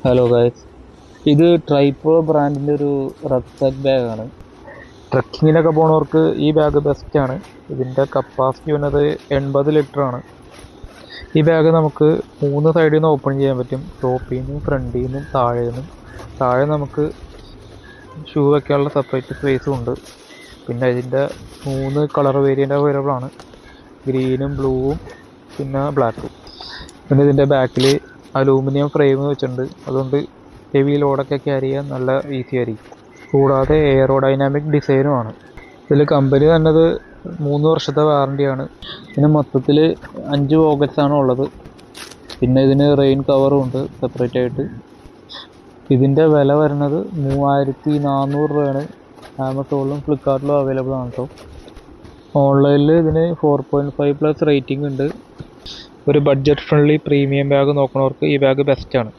Hello guys, ഇത് ട്രൈപ്പോ ബ്രാൻഡിൻ്റെ ഒരു റക്സാക്ക് ബാഗാണ്. ട്രക്കിങ്ങിനൊക്കെ പോണവർക്ക് ഈ ബാഗ് ബെസ്റ്റാണ്. ഇതിൻ്റെ കപ്പാസിറ്റി വന്നത് 80 ലിറ്ററാണ്. ഈ ബാഗ് നമുക്ക് 3 സൈഡിൽ നിന്ന് ഓപ്പൺ ചെയ്യാൻ പറ്റും. ടോപ്പിൽ നിന്നും ഫ്രണ്ടിൽ നിന്നും താഴെ നിന്നും. താഴെ നമുക്ക് ഷൂ വയ്ക്കാനുള്ള സെപ്പറേറ്റ് സ്പേസും ഉണ്ട്. പിന്നെ ഇതിൻ്റെ 3 കളർ വേരിയൻ്റ് അവൈലബിൾ ആണ്: ഗ്രീനും ബ്ലൂവും പിന്നെ ബ്ലാക്കും. പിന്നെ ഇതിൻ്റെ ബാക്കിൽ അലൂമിനിയം ഫ്രെയിം വെച്ചിട്ടുണ്ട്. അതുകൊണ്ട് ഹെവി ലോഡൊക്കെ ക്യാരി ചെയ്യാൻ നല്ല ഈസി ആയിരിക്കും. കൂടാതെ എയറോഡൈനാമിക് ഡിസൈനുമാണ്. ഇതിൽ കമ്പനി തന്നത് 3 വർഷത്തെ വാറണ്ടിയാണ്. പിന്നെ മൊത്തത്തിൽ 5 പോക്കറ്റ്സാണ് ഉള്ളത്. പിന്നെ ഇതിന് റെയിൻ കവറും ഉണ്ട് സെപ്പറേറ്റ് ആയിട്ട്. ഇതിൻ്റെ വില വരുന്നത് 3400 രൂപയാണ്. ആമസോണിലും ഫ്ലിപ്കാർട്ടിലും അവൈലബിൾ ആണ് കേട്ടോ. ഓൺലൈനിൽ ഇതിന് 4.5+ റേറ്റിംഗ് ഉണ്ട്. ഒരു ബഡ്ജറ്റ് ഫ്രണ്ട്ലി പ്രീമിയം ബാഗ് നോക്കുന്നവർക്ക് ഈ ബാഗ് ബെസ്റ്റാണ്.